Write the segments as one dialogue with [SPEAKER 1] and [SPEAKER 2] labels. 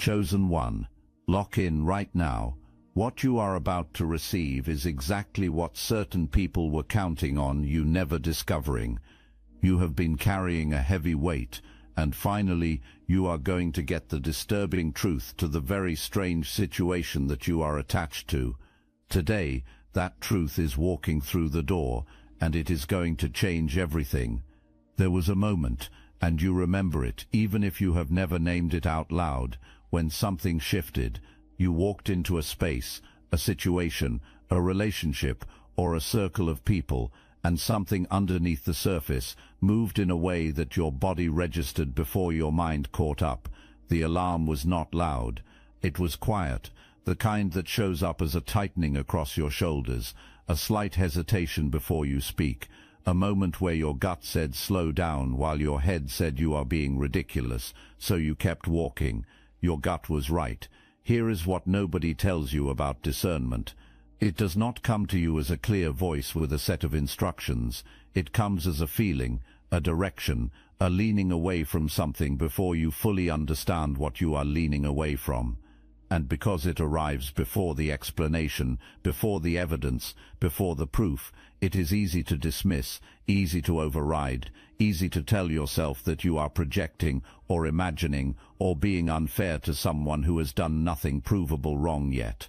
[SPEAKER 1] Chosen one, lock in right now. What you are about to receive is exactly what certain people were counting on you never discovering. You have been carrying a heavy weight, and finally you are going to get the disturbing truth to the very strange situation that you are attached to. Today, that truth is walking through the door, and it is going to change everything. There was a moment, and you remember it, even if you have never named it out loud, when something shifted. You walked into a space, a situation, a relationship, or a circle of people, and something underneath the surface moved in a way that your body registered before your mind caught up. The alarm was not loud. It was quiet, the kind that shows up as a tightening across your shoulders, a slight hesitation before you speak, a moment where your gut said slow down while your head said you are being ridiculous, so you kept walking. Your gut was right. Here is what nobody tells you about discernment. It does not come to you as a clear voice with a set of instructions. It comes as a feeling, a direction, a leaning away from something before you fully understand what you are leaning away from. And because it arrives before the explanation, before the evidence, before the proof, it is easy to dismiss, easy to override, easy to tell yourself that you are projecting or imagining or being unfair to someone who has done nothing provable wrong yet.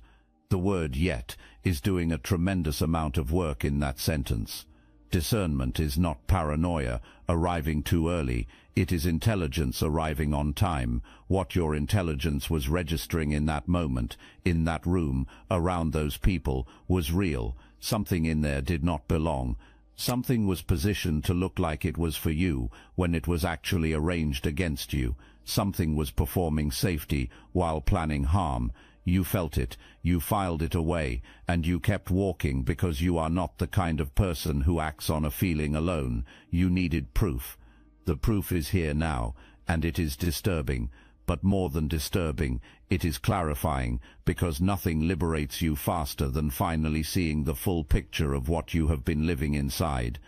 [SPEAKER 1] The word yet is doing a tremendous amount of work in that sentence. Discernment is not paranoia arriving too early. It is intelligence arriving on time. What your intelligence was registering in that moment, in that room, around those people, was real. Something in there did not belong. Something was positioned to look like it was for you when it was actually arranged against you. Something was performing safety while planning harm. You felt it, you filed it away, and you kept walking because you are not the kind of person who acts on a feeling alone. You needed proof. The proof is here now, and it is disturbing. But more than disturbing, it is clarifying, because nothing liberates you faster than finally seeing the full picture of what you have been living inside.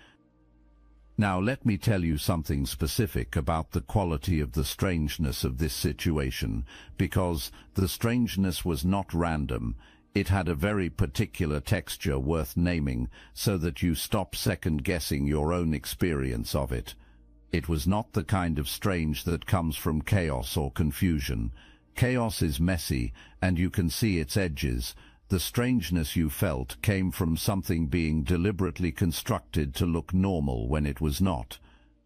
[SPEAKER 1] Now let me tell you something specific about the quality of the strangeness of this situation, because the strangeness was not random. It had a very particular texture worth naming, so that you stop second-guessing your own experience of it. It was not the kind of strange that comes from chaos or confusion. Chaos is messy, and you can see its edges. The strangeness you felt came from something being deliberately constructed to look normal when it was not.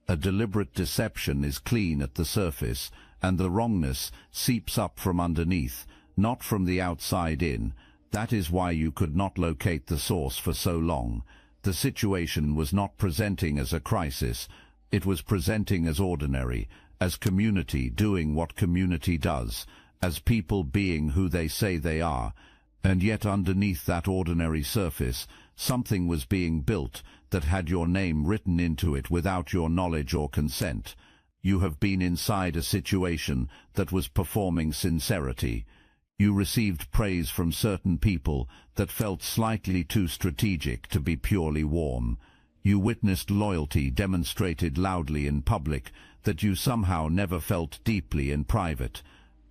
[SPEAKER 1] A deliberate deception is clean at the surface, and the wrongness seeps up from underneath, not from the outside in. That is why you could not locate the source for so long. The situation was not presenting as a crisis. It was presenting as ordinary, as community doing what community does, as people being who they say they are. And yet underneath that ordinary surface, something was being built that had your name written into it without your knowledge or consent. You have been inside a situation that was performing sincerity. You received praise from certain people that felt slightly too strategic to be purely warm. You witnessed loyalty demonstrated loudly in public that you somehow never felt deeply in private.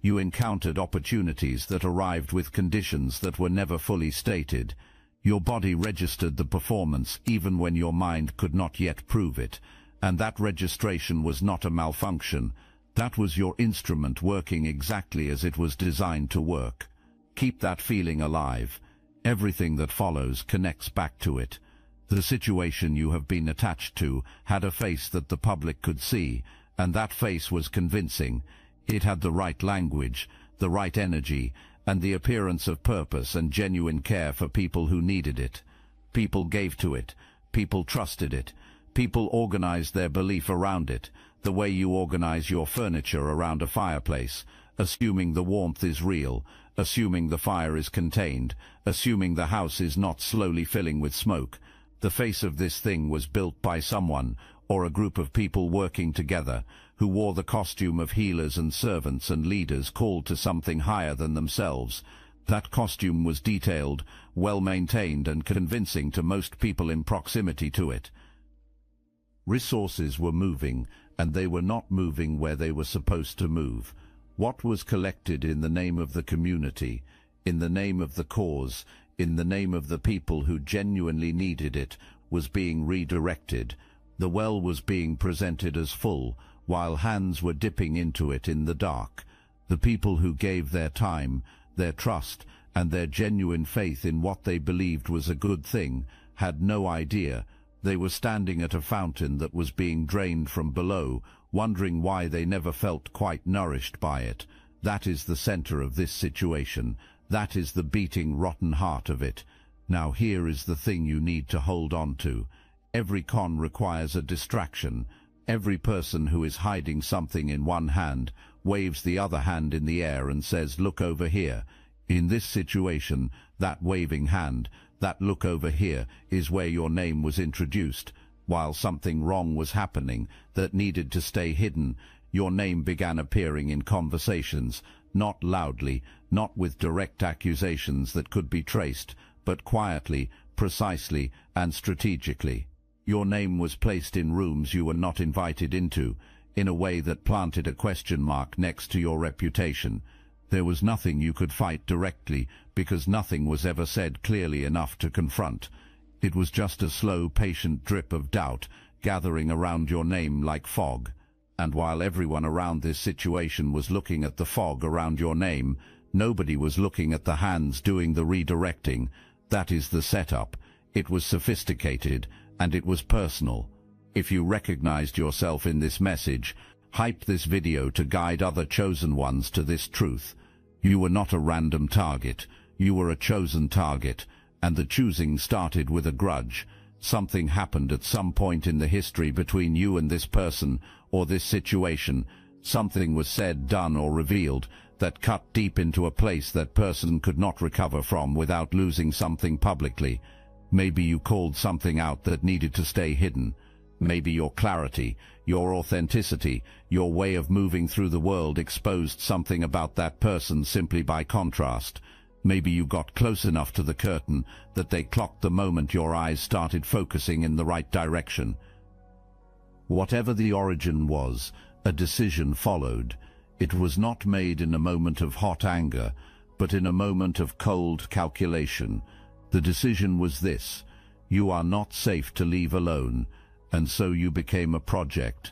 [SPEAKER 1] You encountered opportunities that arrived with conditions that were never fully stated. Your body registered the performance even when your mind could not yet prove it, and that registration was not a malfunction. That was your instrument working exactly as it was designed to work. Keep that feeling alive. Everything that follows connects back to it. The situation you have been attached to had a face that the public could see, and that face was convincing. It had the right language, the right energy, and the appearance of purpose and genuine care for people who needed it. People gave to it. People trusted it. People organized their belief around it, the way you organize your furniture around a fireplace, assuming the warmth is real, assuming the fire is contained, assuming the house is not slowly filling with smoke. The face of this thing was built by someone, or a group of people working together, who wore the costume of healers and servants and leaders called to something higher than themselves. That costume was detailed, well-maintained and convincing to most people in proximity to it. Resources were moving, and they were not moving where they were supposed to move. What was collected in the name of the community, in the name of the cause, in the name of the people who genuinely needed it, was being redirected. The well was being presented as full, while hands were dipping into it in the dark. The people who gave their time, their trust, and their genuine faith in what they believed was a good thing had no idea. They were standing at a fountain that was being drained from below, wondering why they never felt quite nourished by it. That is the center of this situation. That is the beating, rotten heart of it. Now here is the thing you need to hold on to. Every con requires a distraction. Every person who is hiding something in one hand waves the other hand in the air and says, "Look over here." In this situation, that waving hand, that "look over here," is where your name was introduced. While something wrong was happening that needed to stay hidden, your name began appearing in conversations, not loudly, not with direct accusations that could be traced, but quietly, precisely, and strategically. Your name was placed in rooms you were not invited into, in a way that planted a question mark next to your reputation. There was nothing you could fight directly, because nothing was ever said clearly enough to confront. It was just a slow, patient drip of doubt, gathering around your name like fog. And while everyone around this situation was looking at the fog around your name, nobody was looking at the hands doing the redirecting. That is the setup. It was sophisticated, and it was personal. If you recognized yourself in this message, hype this video to guide other chosen ones to this truth. You were not a random target. You were a chosen target, and the choosing started with a grudge. Something happened at some point in the history between you and this person or this situation. Something was said, done, or revealed that cut deep into a place that person could not recover from without losing something publicly. Maybe you called something out that needed to stay hidden. Maybe your clarity, your authenticity, your way of moving through the world exposed something about that person simply by contrast. Maybe you got close enough to the curtain that they clocked the moment your eyes started focusing in the right direction. Whatever the origin was, a decision followed. It was not made in a moment of hot anger, but in a moment of cold calculation. The decision was this: you are not safe to leave alone, and so you became a project.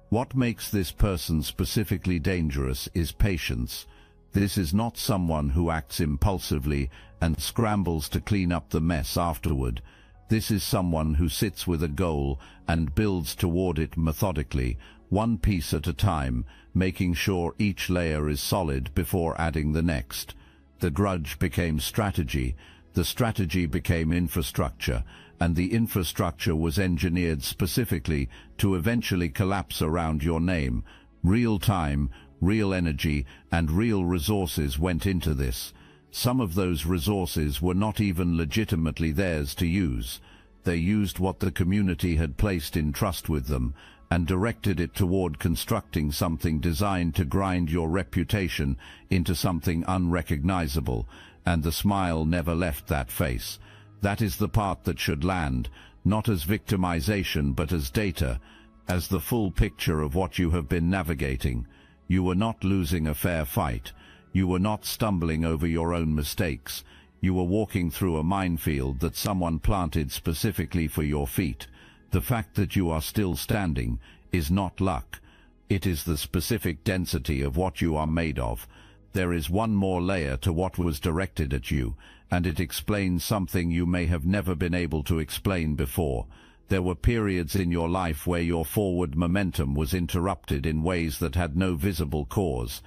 [SPEAKER 1] What makes this person specifically dangerous is patience. This is not someone who acts impulsively and scrambles to clean up the mess afterward. This is someone who sits with a goal and builds toward it methodically, one piece at a time, making sure each layer is solid before adding the next. The grudge became strategy, the strategy became infrastructure, and the infrastructure was engineered specifically to eventually collapse around your name. Real time, real energy, and real resources went into this. Some of those resources were not even legitimately theirs to use. They used what the community had placed in trust with them and directed it toward constructing something designed to grind your reputation into something unrecognizable, and the smile never left that face. That is the part that should land, not as victimization but as data, as the full picture of what you have been navigating. You were not losing a fair fight. You were not stumbling over your own mistakes. You were walking through a minefield that someone planted specifically for your feet. The fact that you are still standing is not luck. It is the specific density of what you are made of. There is one more layer to what was directed at you, and it explains something you may have never been able to explain before. There were periods in your life where your forward momentum was interrupted in ways that had no visible cause.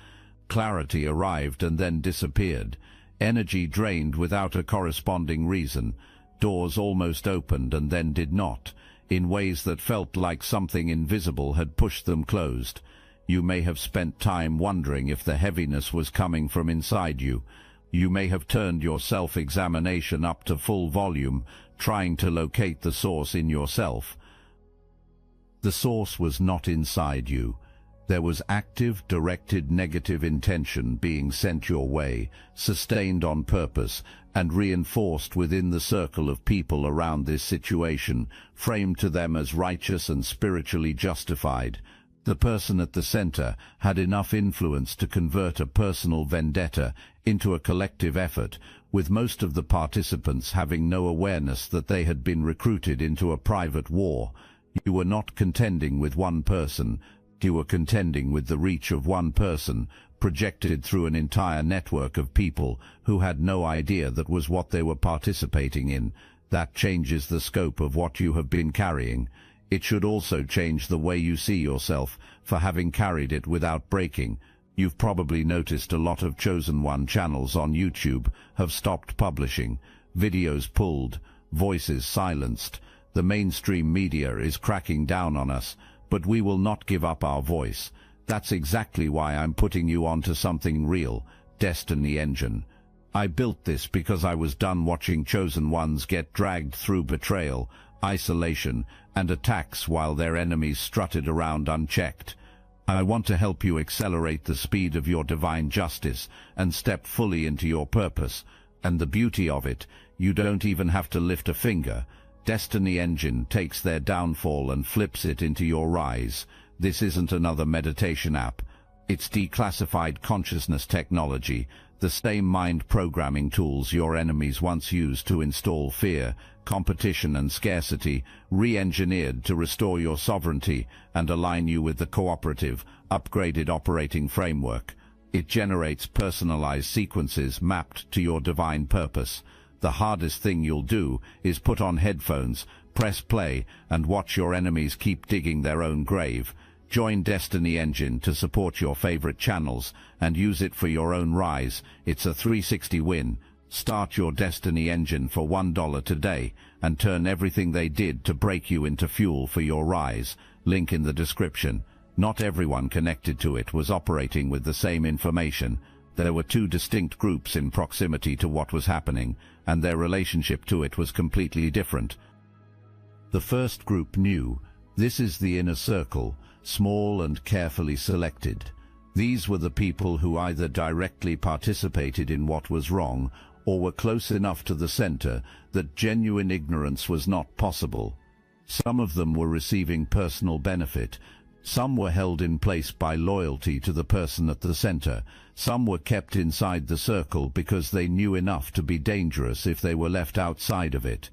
[SPEAKER 1] Clarity arrived and then disappeared. Energy drained without a corresponding reason. Doors almost opened and then did not, in ways that felt like something invisible had pushed them closed. You may have spent time wondering if the heaviness was coming from inside you. You may have turned your self-examination up to full volume, trying to locate the source in yourself. The source was not inside you. There was active, directed negative intention being sent your way, sustained on purpose, and reinforced within the circle of people around this situation, framed to them as righteous and spiritually justified. The person at the center had enough influence to convert a personal vendetta into a collective effort, with most of the participants having no awareness that they had been recruited into a private war. You were not contending with one person, you were contending with the reach of one person, projected through an entire network of people who had no idea that was what they were participating in. That changes the scope of what you have been carrying. It should also change the way you see yourself for having carried it without breaking. You've probably noticed a lot of Chosen One channels on YouTube have stopped publishing, videos pulled, voices silenced. The mainstream media is cracking down on us, but we will not give up our voice. That's exactly why I'm putting you onto something real, Destiny Engine. I built this because I was done watching Chosen Ones get dragged through betrayal, isolation, and attacks while their enemies strutted around unchecked. I want to help you accelerate the speed of your divine justice and step fully into your purpose. And the beauty of it, you don't even have to lift a finger. Destiny Engine takes their downfall and flips it into your rise. This isn't another meditation app. It's declassified consciousness technology, the same mind programming tools your enemies once used to install fear, competition and scarcity, re-engineered to restore your sovereignty and align you with the cooperative, upgraded operating framework. It generates personalized sequences mapped to your divine purpose. The hardest thing you'll do is put on headphones, press play, and watch your enemies keep digging their own grave. Join Destiny Engine to support your favorite channels and use it for your own rise. It's a 360 win. Start your Destiny Engine for $1 today and turn everything they did to break you into fuel for your rise. Link in the description. Not everyone connected to it was operating with the same information. There were two distinct groups in proximity to what was happening, and their relationship to it was completely different. The first group knew. This is the inner circle, small and carefully selected. These were the people who either directly participated in what was wrong or were close enough to the center that genuine ignorance was not possible. Some of them were receiving personal benefit. Some were held in place by loyalty to the person at the center. Some were kept inside the circle because they knew enough to be dangerous if they were left outside of it.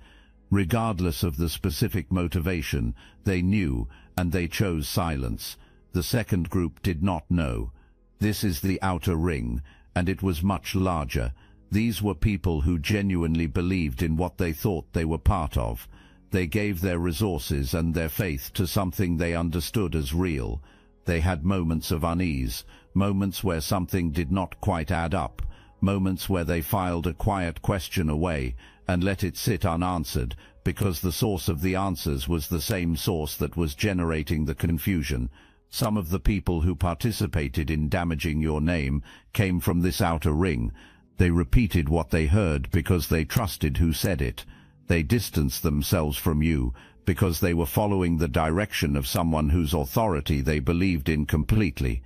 [SPEAKER 1] Regardless of the specific motivation, they knew, and they chose silence. The second group did not know. This is the outer ring, and it was much larger. These were people who genuinely believed in what they thought they were part of. They gave their resources and their faith to something they understood as real. They had moments of unease, moments where something did not quite add up, moments where they filed a quiet question away and let it sit unanswered because the source of the answers was the same source that was generating the confusion. Some of the people who participated in damaging your name came from this outer ring. They repeated what they heard because they trusted who said it. They distanced themselves from you because they were following the direction of someone whose authority they believed in completely.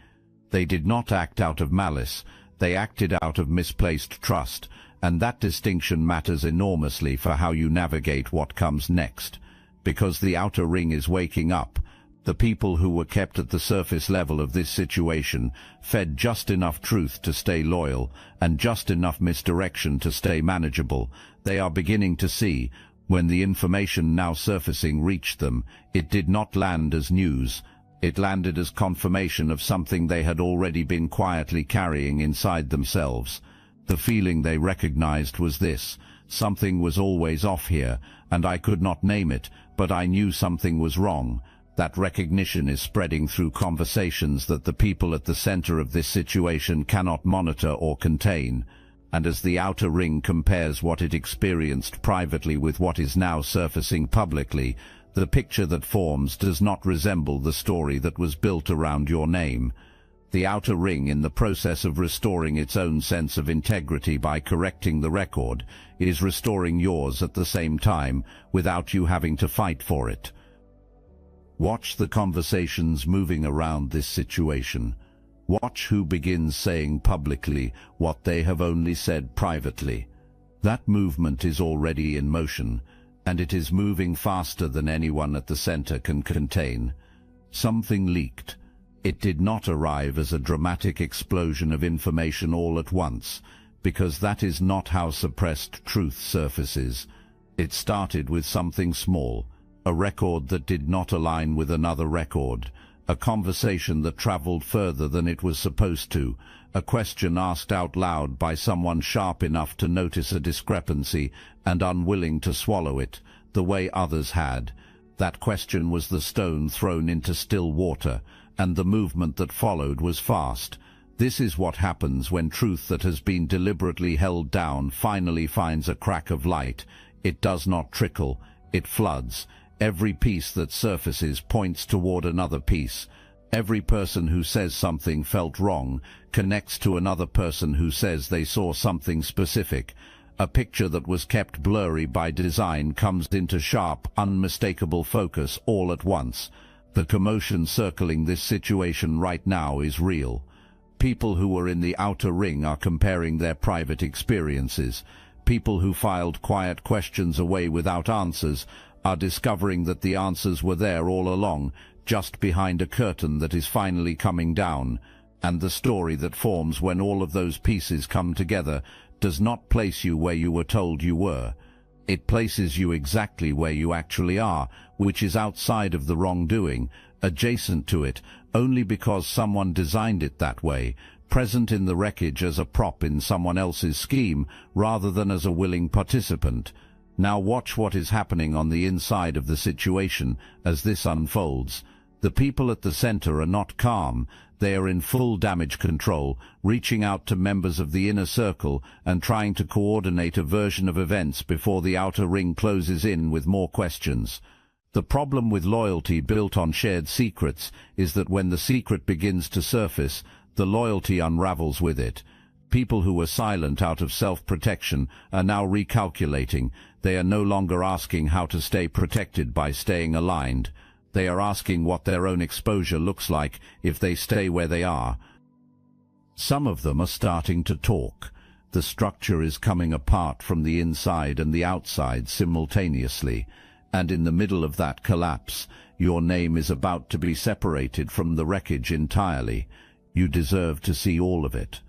[SPEAKER 1] They did not act out of malice. They acted out of misplaced trust, and that distinction matters enormously for how you navigate what comes next. Because the outer ring is waking up, the people who were kept at the surface level of this situation fed just enough truth to stay loyal and just enough misdirection to stay manageable. They are beginning to see, when the information now surfacing reached them, it did not land as news. It landed as confirmation of something they had already been quietly carrying inside themselves. The feeling they recognized was this: something was always off here, and I could not name it, but I knew something was wrong. That recognition is spreading through conversations that the people at the center of this situation cannot monitor or contain. And as the outer ring compares what it experienced privately with what is now surfacing publicly, the picture that forms does not resemble the story that was built around your name. The outer ring, in the process of restoring its own sense of integrity by correcting the record, is restoring yours at the same time, without you having to fight for it. Watch the conversations moving around this situation. Watch who begins saying publicly what they have only said privately. That movement is already in motion, and it is moving faster than anyone at the center can contain. Something leaked. It did not arrive as a dramatic explosion of information all at once, because that is not how suppressed truth surfaces. It started with something small, a record that did not align with another record, a conversation that traveled further than it was supposed to, a question asked out loud by someone sharp enough to notice a discrepancy and unwilling to swallow it, the way others had. That question was the stone thrown into still water, and the movement that followed was fast. This is what happens when truth that has been deliberately held down finally finds a crack of light. It does not trickle, it floods. Every piece that surfaces points toward another piece. Every person who says something felt wrong connects to another person who says they saw something specific. A picture that was kept blurry by design comes into sharp, unmistakable focus all at once. The commotion circling this situation right now is real. People who were in the outer ring are comparing their private experiences. People who filed quiet questions away without answers are discovering that the answers were there all along, just behind a curtain that is finally coming down. And the story that forms when all of those pieces come together does not place you where you were told you were. It places you exactly where you actually are, which is outside of the wrongdoing, adjacent to it, only because someone designed it that way, present in the wreckage as a prop in someone else's scheme, rather than as a willing participant. Now watch what is happening on the inside of the situation as this unfolds. The people at the center are not calm. They are in full damage control, reaching out to members of the inner circle and trying to coordinate a version of events before the outer ring closes in with more questions. The problem with loyalty built on shared secrets is that when the secret begins to surface, the loyalty unravels with it. People who were silent out of self-protection are now recalculating. They are no longer asking how to stay protected by staying aligned. They are asking what their own exposure looks like if they stay where they are. Some of them are starting to talk. The structure is coming apart from the inside and the outside simultaneously, and in the middle of that collapse, your name is about to be separated from the wreckage entirely. You deserve to see all of it.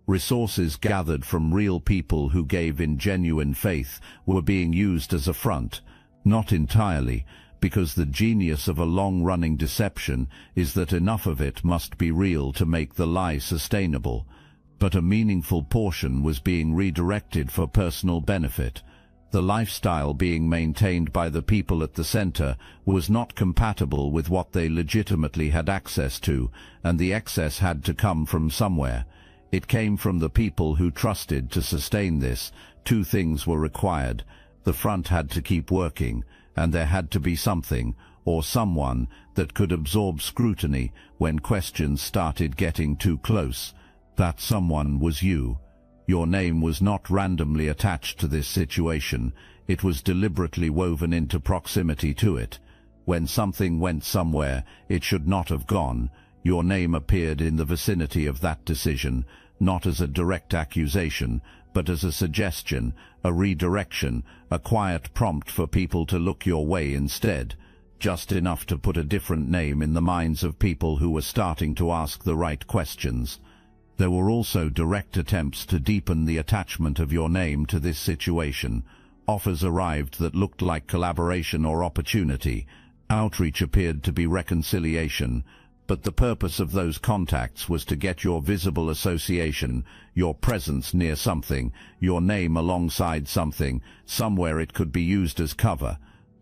[SPEAKER 1] Resources gathered from real people who gave in genuine faith were being used as a front. Not entirely, because the genius of a long-running deception is that enough of it must be real to make the lie sustainable. But a meaningful portion was being redirected for personal benefit. The lifestyle being maintained by the people at the center was not compatible with what they legitimately had access to, and the excess had to come from somewhere. It came from the people who trusted to sustain this. Two things were required. The front had to keep working, and there had to be something, or someone, that could absorb scrutiny when questions started getting too close. That someone was you. Your name was not randomly attached to this situation. It was deliberately woven into proximity to it. When something went somewhere it should not have gone, your name appeared in the vicinity of that decision, not as a direct accusation, but as a suggestion, a redirection, a quiet prompt for people to look your way instead, just enough to put a different name in the minds of people who were starting to ask the right questions. There were also direct attempts to deepen the attachment of your name to this situation. Offers arrived that looked like collaboration or opportunity. Outreach appeared to be reconciliation. But the purpose of those contacts was to get your visible association, your presence near something, your name alongside something, somewhere it could be used as cover.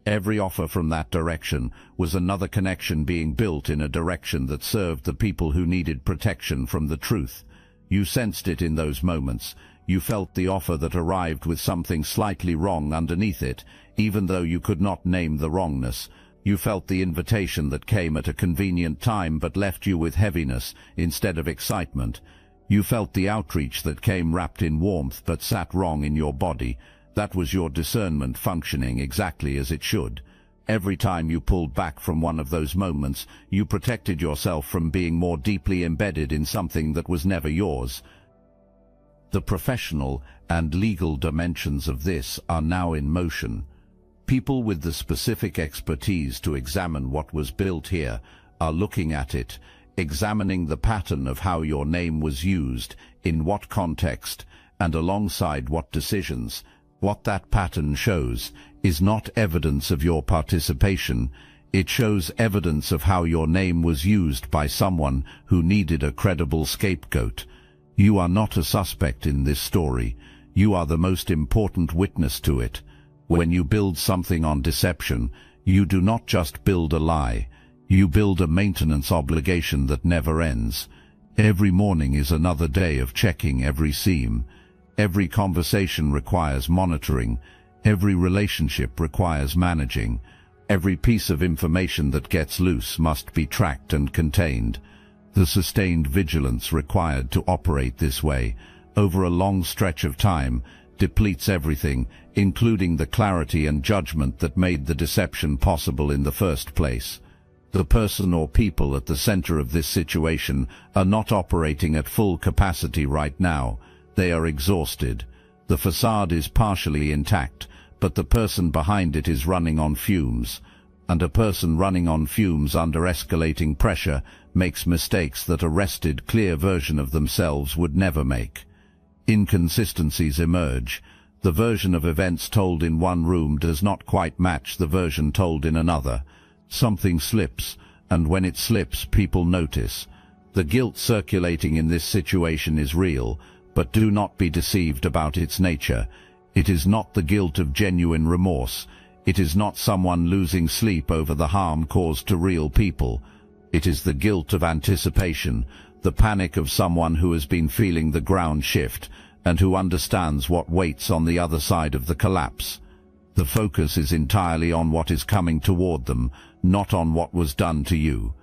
[SPEAKER 1] Every offer from that direction was another connection being built in a direction that served the people who needed protection from the truth. You sensed it in those moments. You felt the offer that arrived with something slightly wrong underneath it, even though you could not name the wrongness. You felt the invitation that came at a convenient time but left you with heaviness instead of excitement. You felt the outreach that came wrapped in warmth but sat wrong in your body. That was your discernment functioning exactly as it should. Every time you pulled back from one of those moments, you protected yourself from being more deeply embedded in something that was never yours. The professional and legal dimensions of this are now in motion. People with the specific expertise to examine what was built here are looking at it, examining the pattern of how your name was used, in what context, and alongside what decisions. What that pattern shows is not evidence of your participation. It shows evidence of how your name was used by someone who needed a credible scapegoat. You are not a suspect in this story. You are the most important witness to it. When you build something on deception, you do not just build a lie. You build a maintenance obligation that never ends. Every morning is another day of checking every seam. Every conversation requires monitoring. Every relationship requires managing. Every piece of information that gets loose must be tracked and contained. The sustained vigilance required to operate this way, over a long stretch of time, depletes everything, including the clarity and judgment that made the deception possible in the first place. The person or people at the center of this situation are not operating at full capacity right now. They are exhausted. The facade is partially intact, but the person behind it is running on fumes. And a person running on fumes under escalating pressure makes mistakes that a rested, clear version of themselves would never make. Inconsistencies emerge. The version of events told in one room does not quite match the version told in another. Something slips, and when it slips, people notice. The guilt circulating in this situation is real, but do not be deceived about its nature. It is not the guilt of genuine remorse. It is not someone losing sleep over the harm caused to real people. It is the guilt of anticipation, the panic of someone who has been feeling the ground shift and who understands what waits on the other side of the collapse. The focus is entirely on what is coming toward them, not on what was done to you.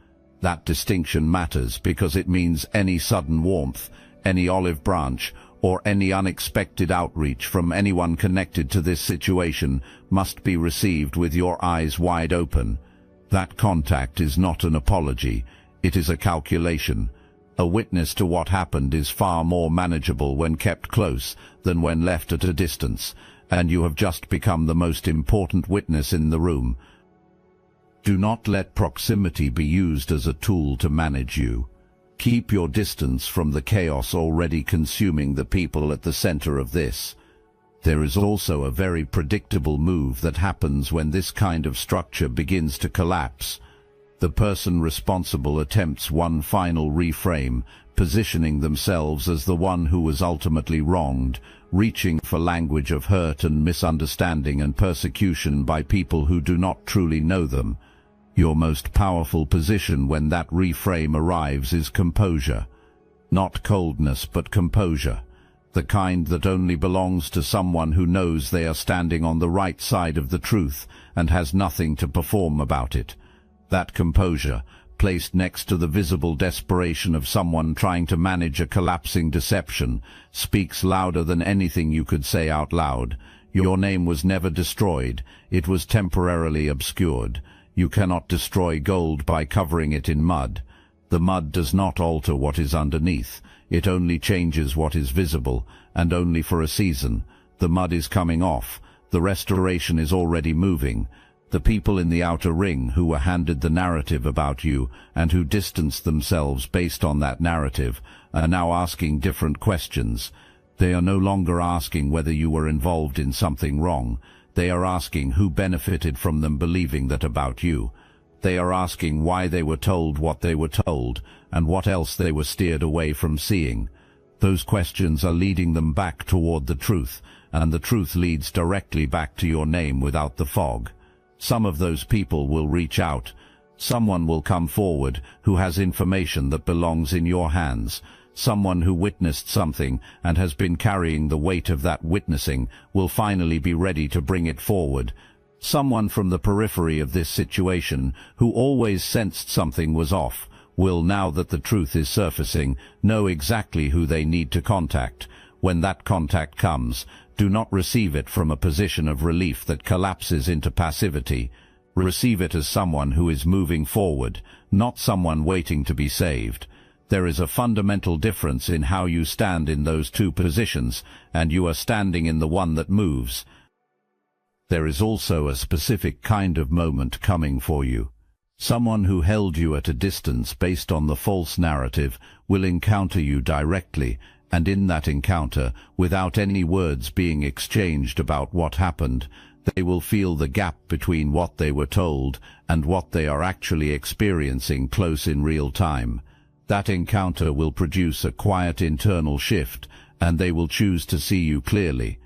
[SPEAKER 1] That distinction matters because it means any sudden warmth, any olive branch, or any unexpected outreach from anyone connected to this situation must be received with your eyes wide open. That contact is not an apology, it is a calculation. A witness to what happened is far more manageable when kept close than when left at a distance, and you have just become the most important witness in the room. Do not let proximity be used as a tool to manage you. Keep your distance from the chaos already consuming the people at the center of this. There is also a very predictable move that happens when this kind of structure begins to collapse. The person responsible attempts one final reframe, positioning themselves as the one who was ultimately wronged, reaching for language of hurt and misunderstanding and persecution by people who do not truly know them. Your most powerful position when that reframe arrives is composure. Not coldness, but composure. The kind that only belongs to someone who knows they are standing on the right side of the truth and has nothing to perform about it. That composure, placed next to the visible desperation of someone trying to manage a collapsing deception, speaks louder than anything you could say out loud. Your name was never destroyed, it was temporarily obscured. You cannot destroy gold by covering it in mud. The mud does not alter what is underneath. It only changes what is visible, and only for a season. The mud is coming off. The restoration is already moving. The people in the outer ring who were handed the narrative about you and who distanced themselves based on that narrative are now asking different questions. They are no longer asking whether you were involved in something wrong. They are asking who benefited from them believing that about you. They are asking why they were told what they were told and what else they were steered away from seeing. Those questions are leading them back toward the truth, and the truth leads directly back to your name without the fog. Some of those people will reach out. Someone will come forward who has information that belongs in your hands. Someone who witnessed something and has been carrying the weight of that witnessing will finally be ready to bring it forward. Someone from the periphery of this situation who always sensed something was off will, now that the truth is surfacing, know exactly who they need to contact. When that contact comes, do not receive it from a position of relief that collapses into passivity. Receive it as someone who is moving forward, not someone waiting to be saved. There is a fundamental difference in how you stand in those two positions, and you are standing in the one that moves. There is also a specific kind of moment coming for you. Someone who held you at a distance based on the false narrative will encounter you directly, and in that encounter, without any words being exchanged about what happened, they will feel the gap between what they were told and what they are actually experiencing close in real time. That encounter will produce a quiet internal shift, and they will choose to see you clearly.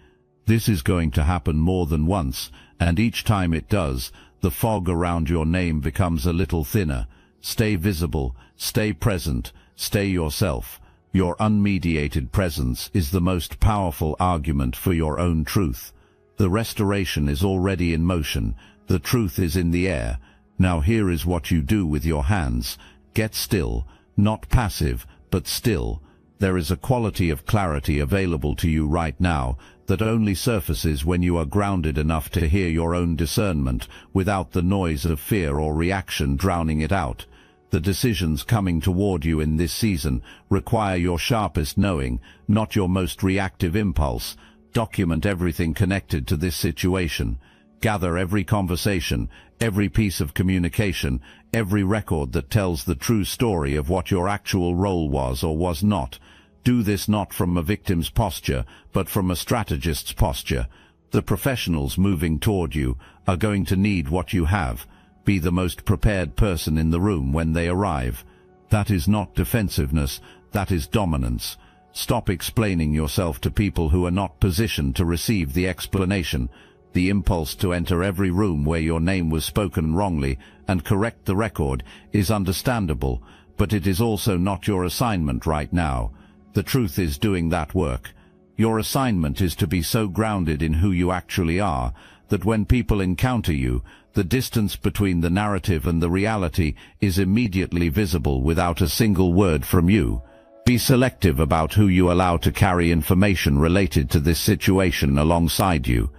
[SPEAKER 1] This is going to happen more than once, and each time it does, the fog around your name becomes a little thinner. Stay visible, stay present, stay yourself. Your unmediated presence is the most powerful argument for your own truth. The restoration is already in motion. The truth is in the air. Now here is what you do with your hands. Get still, not passive, but still. There is a quality of clarity available to you right now that only surfaces when you are grounded enough to hear your own discernment without the noise of fear or reaction drowning it out. The decisions coming toward you in this season require your sharpest knowing, not your most reactive impulse. Document everything connected to this situation. Gather every conversation, every piece of communication, every record that tells the true story of what your actual role was or was not. Do this not from a victim's posture, but from a strategist's posture. The professionals moving toward you are going to need what you have. Be the most prepared person in the room when they arrive. That is not defensiveness, that is dominance. Stop explaining yourself to people who are not positioned to receive the explanation. The impulse to enter every room where your name was spoken wrongly and correct the record is understandable, but it is also not your assignment right now. The truth is doing that work. Your assignment is to be so grounded in who you actually are that when people encounter you, the distance between the narrative and the reality is immediately visible without a single word from you. Be selective about who you allow to carry information related to this situation alongside you.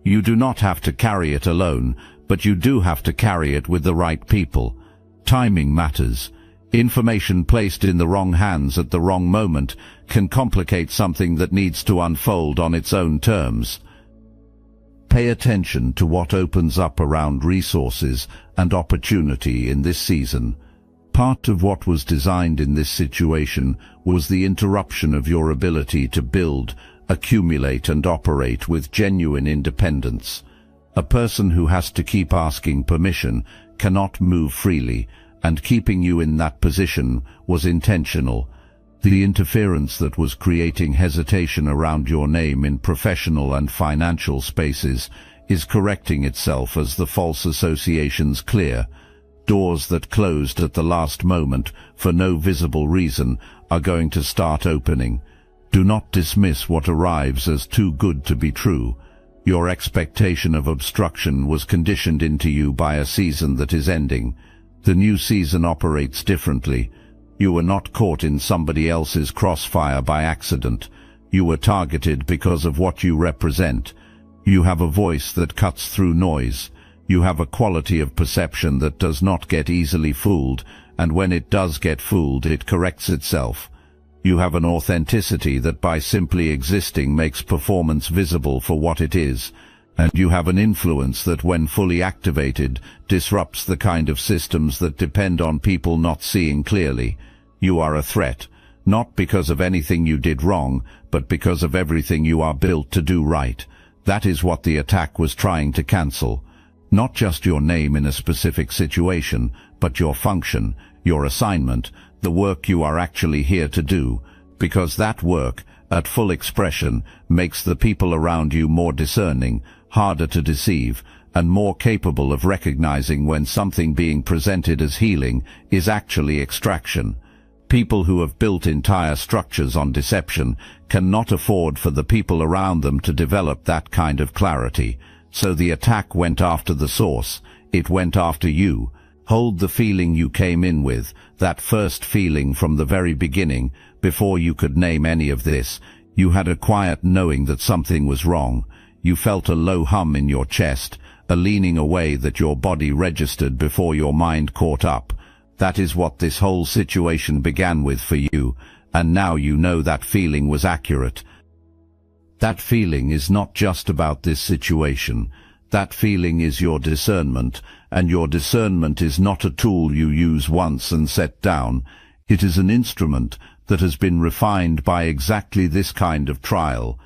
[SPEAKER 1] You do not have to carry it alone, but you do have to carry it with the right people. Timing matters. Information placed in the wrong hands at the wrong moment can complicate something that needs to unfold on its own terms. Pay attention to what opens up around resources and opportunity in this season. Part of what was designed in this situation was the interruption of your ability to build, accumulate and operate with genuine independence. A person who has to keep asking permission cannot move freely, and keeping you in that position was intentional. The interference that was creating hesitation around your name in professional and financial spaces is correcting itself as the false associations clear. Doors that closed at the last moment for no visible reason are going to start opening. Do not dismiss what arrives as too good to be true. Your expectation of obstruction was conditioned into you by a season that is ending. The new season operates differently. You were not caught in somebody else's crossfire by accident. You were targeted because of what you represent. You have a voice that cuts through noise. You have a quality of perception that does not get easily fooled, and when it does get fooled, it corrects itself. You have an authenticity that by simply existing makes performance visible for what it is, and you have an influence that when fully activated disrupts the kind of systems that depend on people not seeing clearly. You are a threat, not because of anything you did wrong, but because of everything you are built to do right. That is what the attack was trying to cancel. Not just your name in a specific situation, but your function, your assignment, the work you are actually here to do, because that work, at full expression, makes the people around you more discerning, harder to deceive, and more capable of recognizing when something being presented as healing is actually extraction. People who have built entire structures on deception cannot afford for the people around them to develop that kind of clarity. So the attack went after the source. It went after you. Hold the feeling you came in with, that first feeling from the very beginning, before you could name any of this. You had a quiet knowing that something was wrong. You felt a low hum in your chest, a leaning away that your body registered before your mind caught up. That is what this whole situation began with for you, and now you know that feeling was accurate. That feeling is not just about this situation. That feeling is your discernment, and your discernment is not a tool you use once and set down. It is an instrument that has been refined by exactly this kind of trial.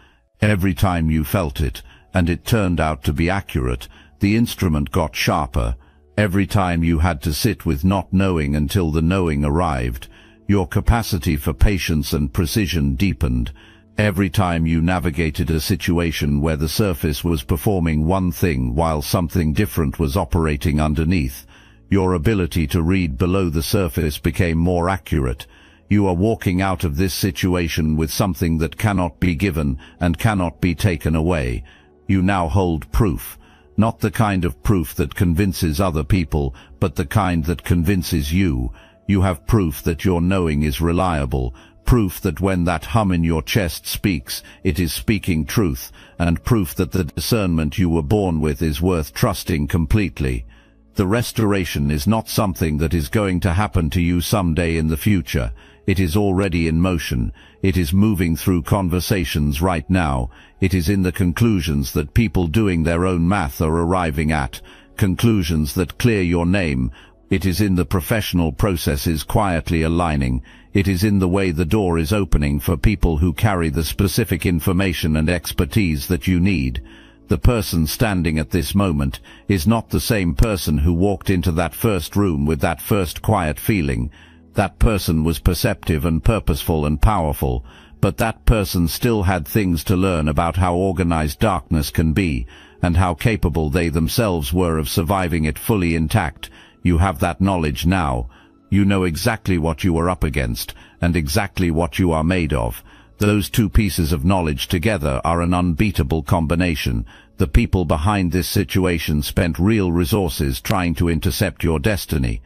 [SPEAKER 1] Every time you felt it, and it turned out to be accurate, the instrument got sharper. Every time you had to sit with not knowing until the knowing arrived, your capacity for patience and precision deepened. Every time you navigated a situation where the surface was performing one thing while something different was operating underneath, your ability to read below the surface became more accurate. You are walking out of this situation with something that cannot be given and cannot be taken away. You now hold proof. Not the kind of proof that convinces other people, but the kind that convinces you. You have proof that your knowing is reliable, proof that when that hum in your chest speaks, it is speaking truth, and proof that the discernment you were born with is worth trusting completely. The restoration is not something that is going to happen to you someday in the future. It is already in motion. It is moving through conversations right now. It is in the conclusions that people doing their own math are arriving at, conclusions that clear your name. It is in the professional processes quietly aligning. It is in the way the door is opening for people who carry the specific information and expertise that you need. The person standing at this moment is not the same person who walked into that first room with that first quiet feeling. That person was perceptive and purposeful and powerful, but that person still had things to learn about how organized darkness can be, and how capable they themselves were of surviving it fully intact. You have that knowledge now. You know exactly what you are up against, and exactly what you are made of. Those two pieces of knowledge together are an unbeatable combination. The people behind this situation spent real resources trying to intercept your destiny.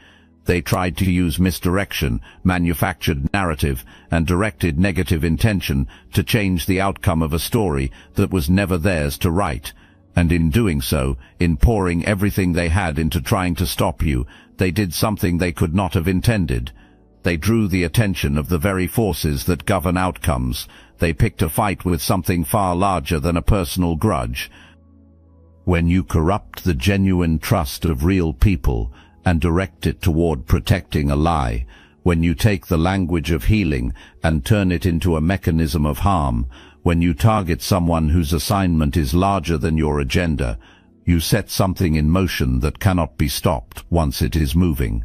[SPEAKER 1] They tried to use misdirection, manufactured narrative, and directed negative intention to change the outcome of a story that was never theirs to write. And in doing so, in pouring everything they had into trying to stop you, they did something they could not have intended. They drew the attention of the very forces that govern outcomes. They picked a fight with something far larger than a personal grudge. When you corrupt the genuine trust of real people and direct it toward protecting a lie, when you take the language of healing and turn it into a mechanism of harm, when you target someone whose assignment is larger than your agenda, you set something in motion that cannot be stopped once it is moving.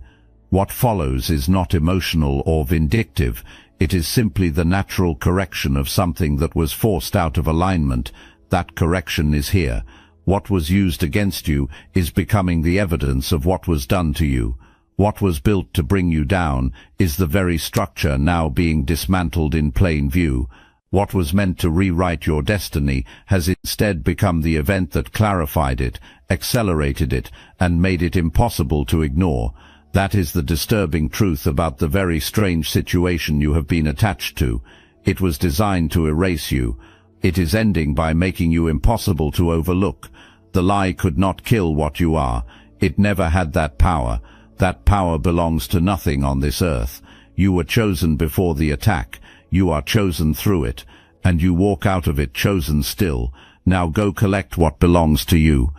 [SPEAKER 1] What follows is not emotional or vindictive. It is simply the natural correction of something that was forced out of alignment. That correction is here. What was used against you is becoming the evidence of what was done to you. What was built to bring you down is the very structure now being dismantled in plain view. What was meant to rewrite your destiny has instead become the event that clarified it, accelerated it, and made it impossible to ignore. That is the disturbing truth about the very strange situation you have been attached to. It was designed to erase you. It is ending by making you impossible to overlook. The lie could not kill what you are. It never had that power. That power belongs to nothing on this earth. You were chosen before the attack. You are chosen through it, and you walk out of it chosen still. Now go collect what belongs to you.